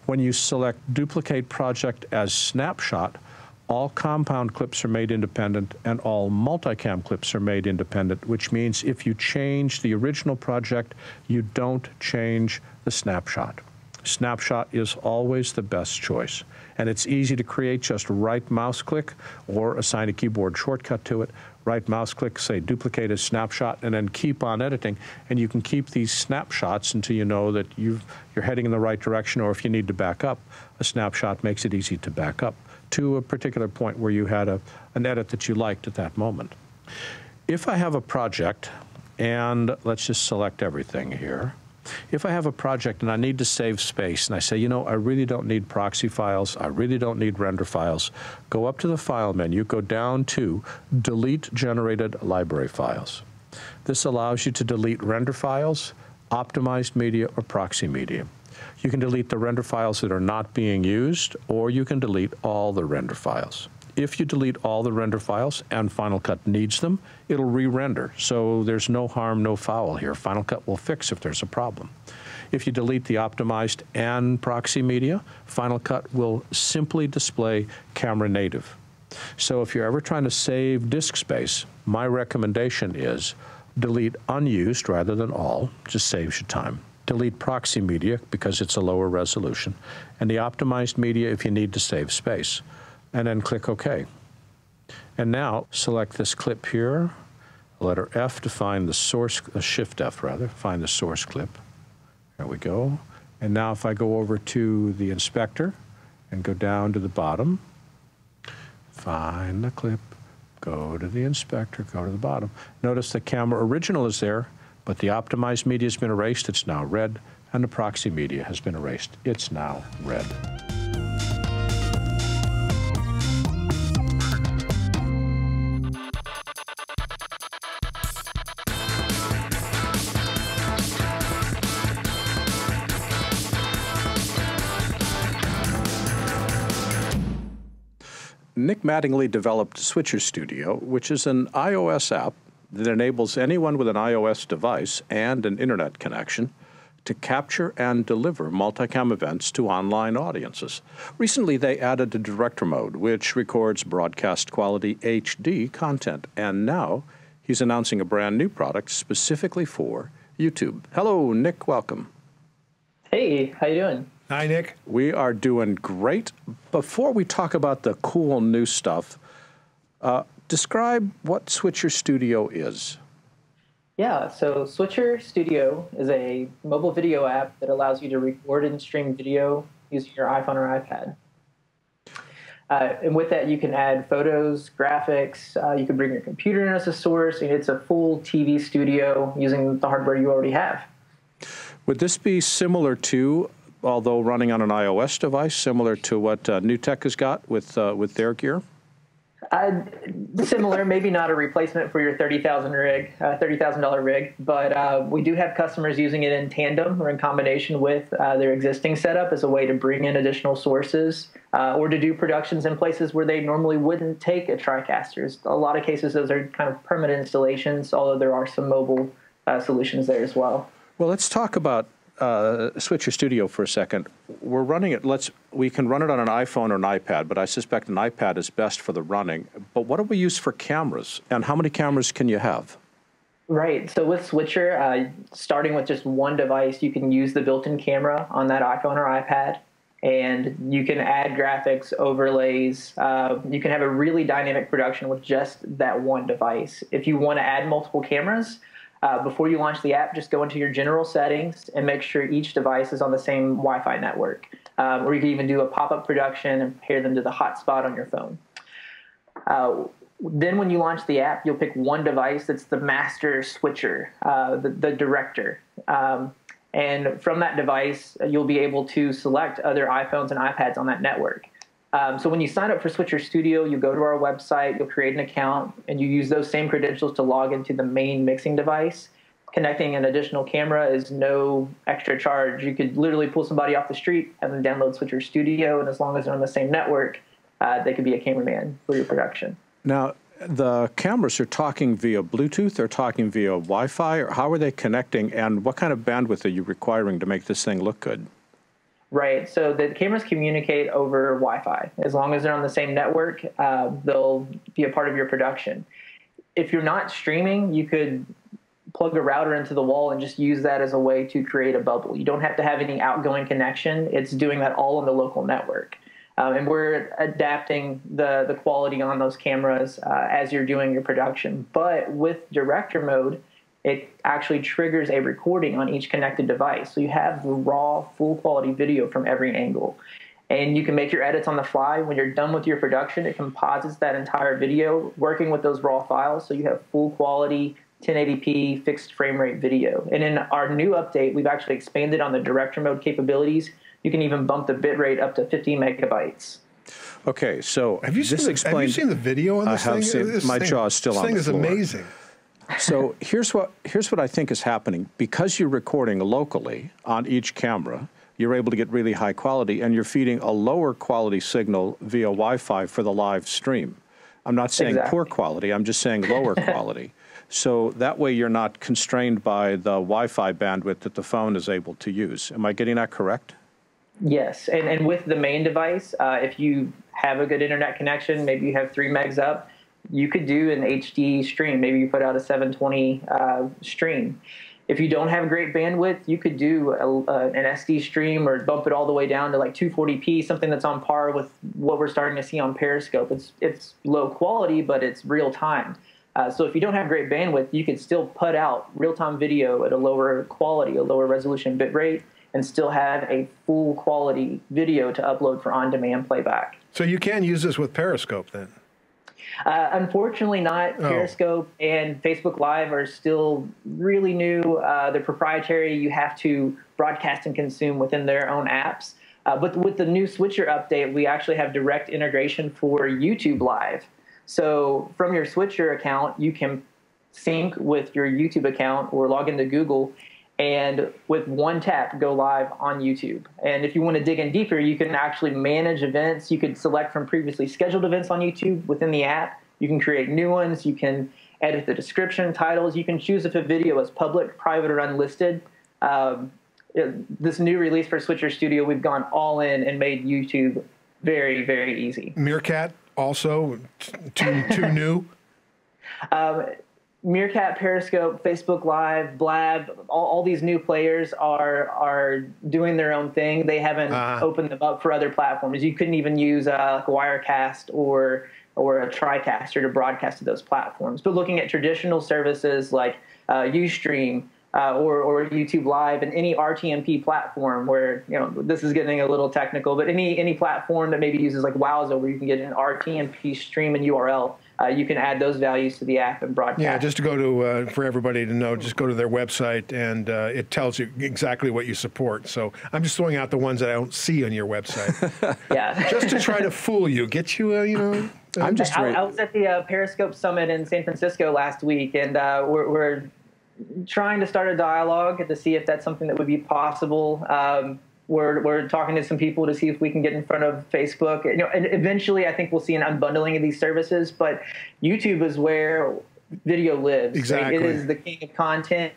When you select duplicate project as snapshot, all compound clips are made independent and all multicam clips are made independent, which means if you change the original project, you don't change the snapshot. Snapshot is always the best choice. And it's easy to create. Just right mouse click or assign a keyboard shortcut to it. Right mouse click, say duplicate as snapshot, and then keep on editing. And you can keep these snapshots until you know that you're heading in the right direction, or if you need to back up, a snapshot makes it easy to back up to a particular point where you had an edit that you liked at that moment. If I have a project, and let's just select everything here. If I have a project and I need to save space, and I say, you know, I really don't need proxy files, I really don't need render files, go up to the File menu, go down to Delete Generated Library Files. This allows you to delete render files, optimized media, or proxy media. You can delete the render files that are not being used, or you can delete all the render files. If you delete all the render files and Final Cut needs them, it'll re-render. So there's no harm, no foul here. Final Cut will fix if there's a problem. If you delete the optimized and proxy media, Final Cut will simply display camera native. So if you're ever trying to save disk space, my recommendation is delete unused rather than all, just saves you time. Delete proxy media because it's a lower resolution, and the optimized media if you need to save space. And then click OK. And now select this clip here, letter F to find the source, Shift F rather, find the source clip. There we go. And now if I go over to the inspector and go down to the bottom, find the clip, go to the inspector, go to the bottom. Notice the camera original is there, but the optimized media has been erased, it's now red, and the proxy media has been erased, it's now red. Nick Mattingly developed Switcher Studio, which is an iOS app that enables anyone with an iOS device and an internet connection to capture and deliver multicam events to online audiences. Recently, they added a director mode, which records broadcast quality HD content, and now he's announcing a brand new product specifically for YouTube. Hello, Nick, welcome. Hey, how you doing? Hi, Nick. We are doing great. Before we talk about the cool new stuff, describe what Switcher Studio is. Yeah, so Switcher Studio is a mobile video app that allows you to record and stream video using your iPhone or iPad. And with that, you can add photos, graphics, you can bring your computer in as a source, and it's a full TV studio using the hardware you already have. Would this be similar to, although running on an iOS device, similar to what NewTek has got with their gear? Similar, maybe not a replacement for your $30,000 rig, but we do have customers using it in tandem or in combination with their existing setup as a way to bring in additional sources or to do productions in places where they normally wouldn't take a TriCaster. A lot of cases, those are kind of permanent installations, although there are some mobile solutions there as well. Well, let's talk about Switcher Studio for a second. We're running it. We can run it on an iPhone or an iPad, but I suspect an iPad is best for the running. But what do we use for cameras, and how many cameras can you have? Right. So with Switcher, starting with just one device, you can use the built-in camera on that iPhone or iPad, and you can add graphics, overlays. You can have a really dynamic production with just that one device. If you want to add multiple cameras, before you launch the app, just go into your general settings and make sure each device is on the same Wi-Fi network. Or you can even do a pop-up production and pair them to the hotspot on your phone. Then when you launch the app, you'll pick one device that's the master switcher, the director. And from that device, you'll be able to select other iPhones and iPads on that network. So when you sign up for Switcher Studio, you go to our website, you'll create an account, and you use those same credentials to log into the main mixing device. Connecting an additional camera is no extra charge. You could literally pull somebody off the street, have them download Switcher Studio, and as long as they're on the same network, they could be a cameraman for your production. Now, the cameras are talking via Bluetooth, they're talking via Wi-Fi, or how are they connecting, and what kind of bandwidth are you requiring to make this thing look good? Right, so the cameras communicate over Wi-Fi. As long as they're on the same network, they'll be a part of your production. If you're not streaming, you could plug a router into the wall and just use that as a way to create a bubble. You don't have to have any outgoing connection. It's doing that all on the local network. And we're adapting the quality on those cameras as you're doing your production. But with director mode, it actually triggers a recording on each connected device. So you have the raw, full-quality video from every angle. And you can make your edits on the fly. When you're done with your production, it composites that entire video, working with those raw files, so you have full-quality, 1080p, fixed frame rate video. And in our new update, we've actually expanded on the director mode capabilities. You can even bump the bitrate up to 50 megabytes. Okay, so have you seen the video on this thing? I have seen. My jaw is still on the floor. This thing is amazing. So here's what I think is happening. Because you're recording locally on each camera, you're able to get really high quality, and you're feeding a lower quality signal via Wi-Fi for the live stream. I'm not saying poor quality, I'm just saying lower quality. So that way you're not constrained by the Wi-Fi bandwidth that the phone is able to use. Am I getting that correct? Yes, and with the main device, if you have a good internet connection, maybe you have 3 megs up, you could do an HD stream. Maybe you put out a 720 stream. If you don't have great bandwidth, you could do an SD stream or bump it all the way down to like 240p, something that's on par with what we're starting to see on Periscope. It's low quality, but it's real time. So if you don't have great bandwidth, you can still put out real-time video at a lower quality, a lower resolution bit rate, and still have a full quality video to upload for on-demand playback. So you can use this with Periscope then? Unfortunately not. Periscope and Facebook Live are still really new. They're proprietary. You have to broadcast and consume within their own apps. But with the new Switcher update, we actually have direct integration for YouTube Live. So from your Switcher account, you can sync with your YouTube account or log into Google, and with one tap go live on YouTube. And if you want to dig in deeper, you can actually manage events. You could select from previously scheduled events on YouTube within the app. You can create new ones. You can edit the description, titles. You can choose if a video is public, private, or unlisted. This new release for Switcher Studio, we've gone all in and made YouTube very, very easy. Meerkat also too new. Meerkat, Periscope, Facebook Live, Blab, all these new players are doing their own thing. They haven't opened them up for other platforms. You couldn't even use like a Wirecast or a TriCaster to broadcast to those platforms. But looking at traditional services like Ustream or YouTube Live and any RTMP platform where, this is getting a little technical, but any platform that maybe uses like Wowza where you can get an RTMP stream and URL, you can add those values to the app and broadcast. Yeah, just to go to, for everybody to know, just go to their website and it tells you exactly what you support. So I'm just throwing out the ones that I don't see on your website. Yeah. Just to try to fool you, get you, I was at the Periscope Summit in San Francisco last week, and we're trying to start a dialogue to see if that's something that would be possible. We're talking to some people to see if we can get in front of Facebook. And eventually I think we'll see an unbundling of these services, but YouTube is where video lives. Exactly. It is the king of content.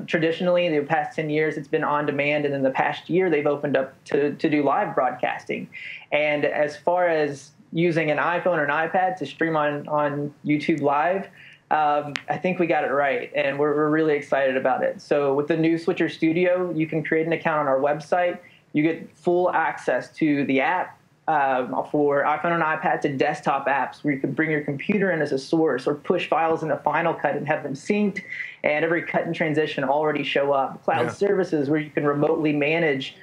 Traditionally, in the past 10 years, it's been on demand, and in the past year, they've opened up to do live broadcasting. And as far as using an iPhone or an iPad to stream on YouTube Live, I think we got it right, and we're really excited about it. So with the new Switcher Studio, you can create an account on our website. You get full access to the app for iPhone and iPad to desktop apps where you can bring your computer in as a source or push files into Final Cut and have them synced, and every cut and transition already show up. Cloud services where you can remotely manage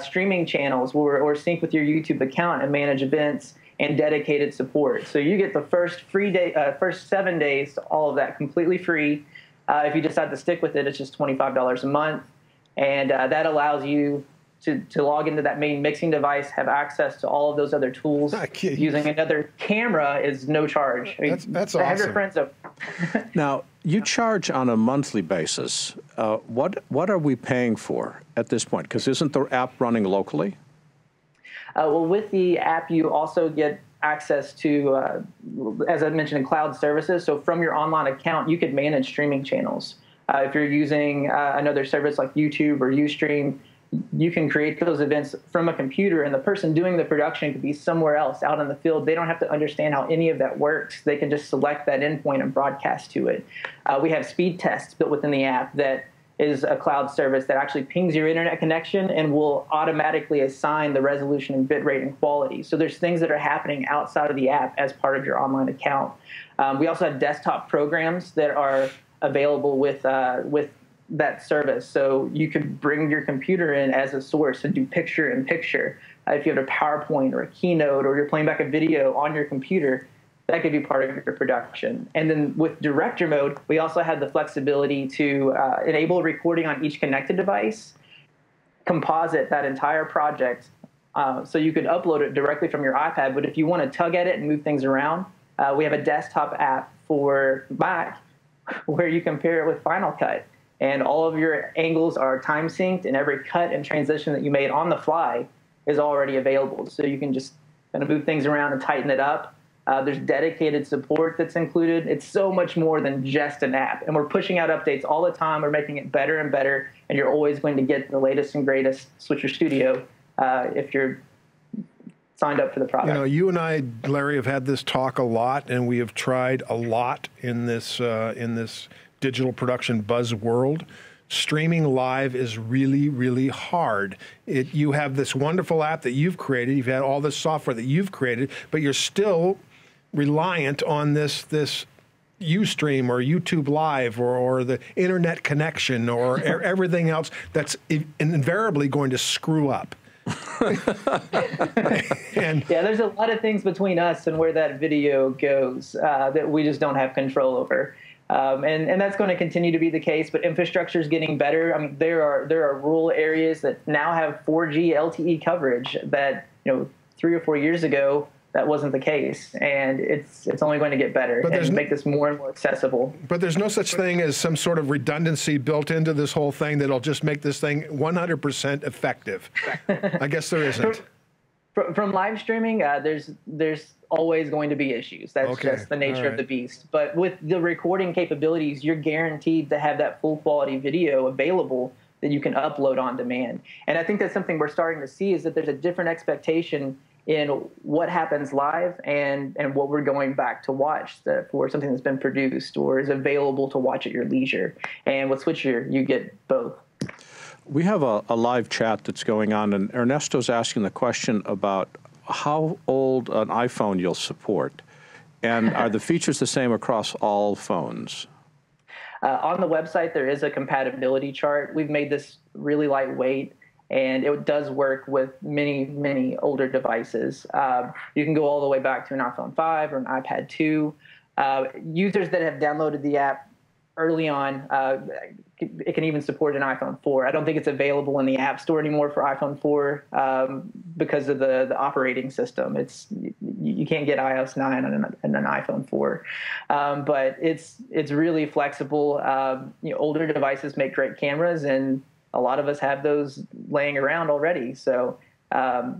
streaming channels or sync with your YouTube account and manage events, and dedicated support. So you get the first 7 days to all of that completely free. If you decide to stick with it, it's just $25 a month. And that allows you to log into that main mixing device, have access to all of those other tools. Using another camera is no charge. That's awesome. Have your friends over. Now, you charge on a monthly basis. What are we paying for at this point? Because isn't the app running locally? Well, with the app, you also get access to, as I mentioned, cloud services. So from your online account, you could manage streaming channels. If you're using another service like YouTube or Ustream, you can create those events from a computer, and the person doing the production could be somewhere else out in the field. They don't have to understand how any of that works. They can just select that endpoint and broadcast to it. We have speed tests built within the app that is a cloud service that actually pings your internet connection and will automatically assign the resolution and bitrate and quality. So there's things that are happening outside of the app as part of your online account. We also have desktop programs that are available with that service. So you could bring your computer in as a source and do picture-in-picture. If you have a PowerPoint or a Keynote or you're playing back a video on your computer, that could be part of your production. And then with director mode, we also have the flexibility to enable recording on each connected device, composite that entire project, so you could upload it directly from your iPad. But if you want to tug at it and move things around, we have a desktop app for Mac where you can pair it with Final Cut. And all of your angles are time synced, and every cut and transition that you made on the fly is already available. So you can just kind of move things around and tighten it up. There's dedicated support that's included. It's so much more than just an app. And we're pushing out updates all the time. We're making it better and better. And you're always going to get the latest and greatest Switcher Studio if you're signed up for the product. You and I, Larry, have had this talk a lot, and we have tried a lot in this digital production buzz world. Streaming live is really, really hard. You have this wonderful app that you've created. You've had all this software that you've created, but you're still reliant on this Ustream or YouTube Live or the internet connection or everything else that's invariably going to screw up. Yeah, there's a lot of things between us and where that video goes that we just don't have control over. And that's going to continue to be the case, but infrastructure is getting better. I mean, there are rural areas that now have 4G LTE coverage that 3 or 4 years ago that wasn't the case, and it's only going to get better and make this more and more accessible. But there's no such thing as some sort of redundancy built into this whole thing that'll just make this thing 100% effective. I guess there isn't. From live streaming, there's always going to be issues. That's just the nature of the beast. But with the recording capabilities, you're guaranteed to have that full quality video available that you can upload on demand. And I think that's something we're starting to see, is that there's a different expectation in what happens live and what we're going back to watch for something that's been produced or is available to watch at your leisure. And with Switcher, you get both. We have a live chat that's going on, and Ernesto's asking the question about how old an iPhone you'll support, and are the features the same across all phones? On the website, there is a compatibility chart. We've made this really lightweight, and it does work with many, many older devices. You can go all the way back to an iPhone 5 or an iPad 2. Users that have downloaded the app early on, it can even support an iPhone 4. I don't think it's available in the App Store anymore for iPhone 4 because of the operating system. You can't get iOS 9 on an iPhone 4, but it's really flexible. Older devices make great cameras, and a lot of us have those laying around already. So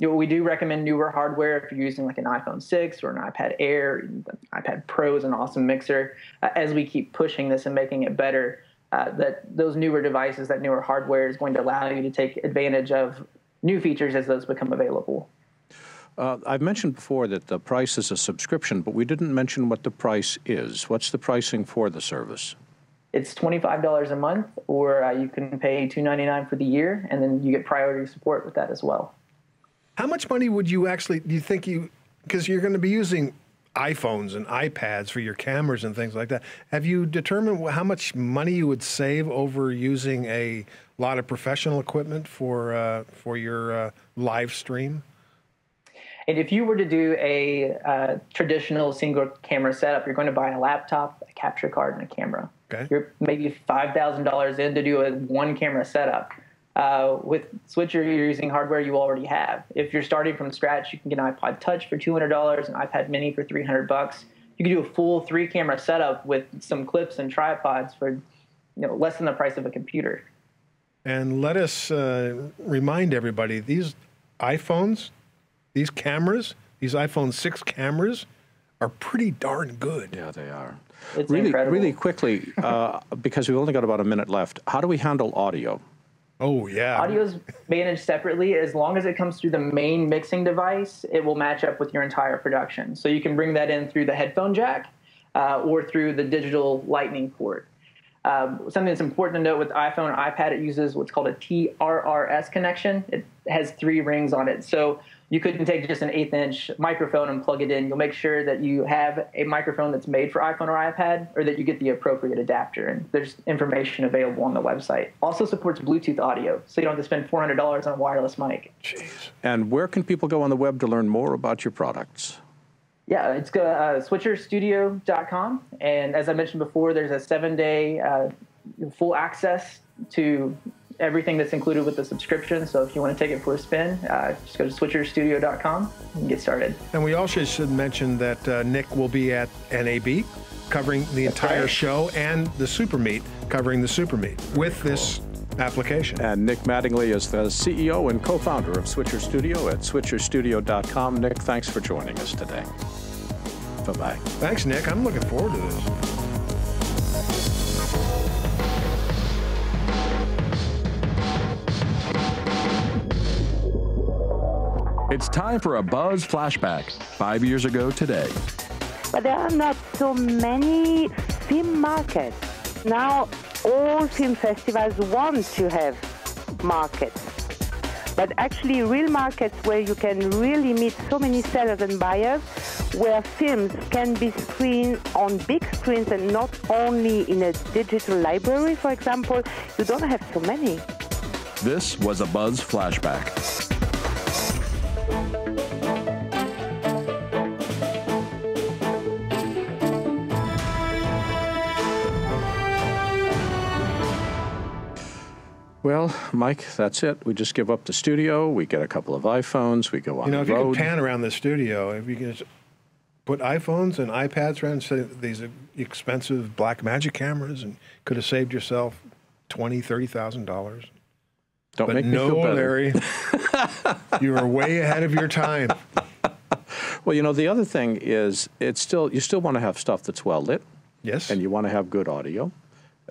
we do recommend newer hardware if you're using like an iPhone 6 or an iPad Air. iPad Pro is an awesome mixer. As we keep pushing this and making it better, that those newer devices, that newer hardware is going to allow you to take advantage of new features as those become available. I've mentioned before that the price is a subscription, but we didn't mention what the price is. What's the pricing for the service? It's $25 a month, or you can pay $2.99 for the year, and then you get priority support with that as well. How much money would you actually, do you think because you're going to be using iPhones and iPads for your cameras and things like that. Have you determined how much money you would save over using a lot of professional equipment for your live stream? And if you were to do a traditional single camera setup, you're going to buy a laptop, a capture card, and a camera. Okay. You're maybe $5,000 in to do a one camera setup. With Switcher, you're using hardware you already have. If you're starting from scratch, you can get an iPod Touch for $200, an iPad Mini for $300. You can do a full 3-camera setup with some clips and tripods for less than the price of a computer. And let us remind everybody, these iPhones, these cameras, these iPhone 6 cameras are pretty darn good. Yeah, they are. It's really, incredible. really quickly, because we've only got about a minute left, how do we handle audio? Oh, yeah. Audio is managed separately. As long as it comes through the main mixing device, it will match up with your entire production. So you can bring that in through the headphone jack or through the digital lightning port. Something that's important to note with iPhone or iPad, it uses what's called a TRRS connection. It has 3 rings on it. So you couldn't take just an 1/8-inch microphone and plug it in. You'll make sure that you have a microphone that's made for iPhone or iPad, or that you get the appropriate adapter. And there's information available on the website. Also supports Bluetooth audio, so you don't have to spend $400 on a wireless mic. Jeez. And where can people go on the web to learn more about your products? Yeah, it's switcherstudio.com. And as I mentioned before, there's a 7-day full access to everything that's included with the subscription. So if you want to take it for a spin, just go to switcherstudio.com and get started. And we also should mention that Nick will be at NAB covering the entire show, and the Super Meet covering the Super Meet with this application. And Nick Mattingly is the CEO and co-founder of Switcher Studio at switcherstudio.com. Nick, thanks for joining us today. Bye-bye. Thanks, Nick. I'm looking forward to this. It's time for a BuZZ flashback, 5 years ago today. But there are not so many film markets. Now all film festivals want to have markets. But actually real markets where you can really meet so many sellers and buyers, where films can be screened on big screens and not only in a digital library, for example, you don't have so many. This was a BuZZ flashback. Well, Mike, that's it. We just give up the studio. We get a couple of iPhones. We go on the road. If you can pan around the studio, if you can just put iPhones and iPads around, say these expensive black magic cameras, and could have saved yourself $20,000, $30,000. Don't make me feel better. Larry, you are way ahead of your time. Well, the other thing is, you still want to have stuff that's well lit. Yes. And you want to have good audio.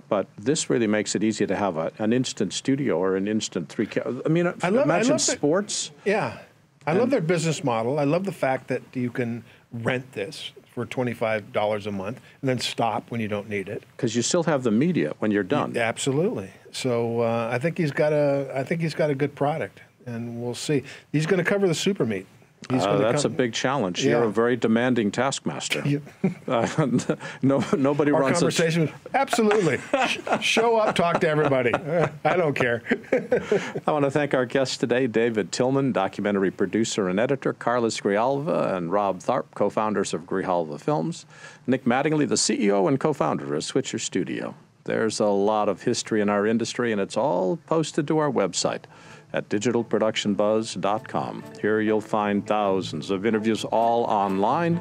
But this really makes it easy to have an instant studio or an instant 3K. I mean, imagine sports. Yeah. I love their business model. I love the fact that you can rent this for $25 a month and then stop when you don't need it. Because you still have the media when you're done. Yeah, absolutely. So I think he's got a good product, and we'll see. He's going to cover the super meet. That's a big challenge. Yeah. You're a very demanding taskmaster. Nobody Our runs conversation. Absolutely. Show up, talk to everybody. I don't care. I want to thank our guests today, David Tillman, documentary producer and editor, Carlos Grijalva and Rob Tharp, co-founders of Grijalva Films, Nick Mattingly, the CEO and co-founder of Switcher Studio. There's a lot of history in our industry, and it's all posted to our website at digitalproductionbuzz.com. Here you'll find thousands of interviews all online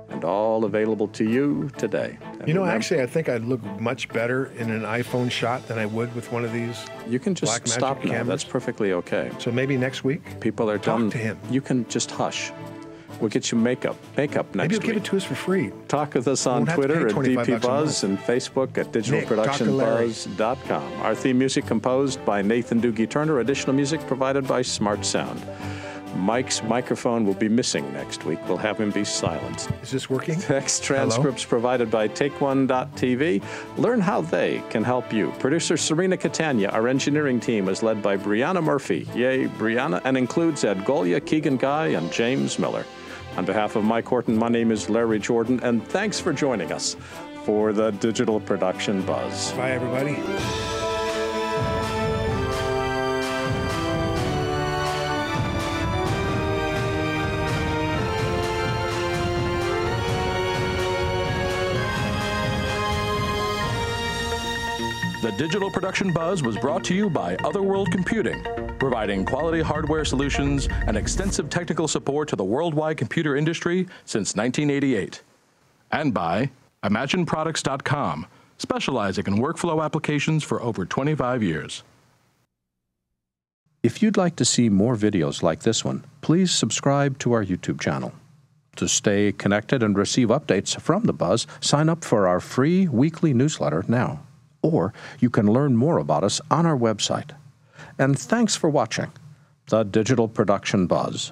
and all available to you today. And actually, I think I'd look much better in an iPhone shot than I would with one of these. You can just stop now. That's perfectly okay. So maybe next week, people are done. Talk to him. You can just hush. We'll get you makeup next week. Maybe you'll give it to us for free. Talk with us on Twitter at DPBuzz and Facebook at digitalproductionbuzz.com. Our theme music composed by Nathan Doogie Turner. Additional music provided by Smart Sound. Mike's microphone will be missing next week. We'll have him be silenced. Is this working? Text transcripts provided by TakeOne.tv. Learn how they can help you. Producer Serena Catania. Our engineering team is led by Brianna Murphy. Yay, Brianna. And includes Ed Golia, Keegan Guy, and James Miller. On behalf of Mike Horton, my name is Larry Jordan, and thanks for joining us for the Digital Production Buzz. Bye, everybody. The Digital Production Buzz was brought to you by Otherworld Computing, providing quality hardware solutions and extensive technical support to the worldwide computer industry since 1988. And by ImagineProducts.com, specializing in workflow applications for over 25 years. If you'd like to see more videos like this one, please subscribe to our YouTube channel. To stay connected and receive updates from the Buzz, sign up for our free weekly newsletter now. Or you can learn more about us on our website. And thanks for watching the Digital Production Buzz.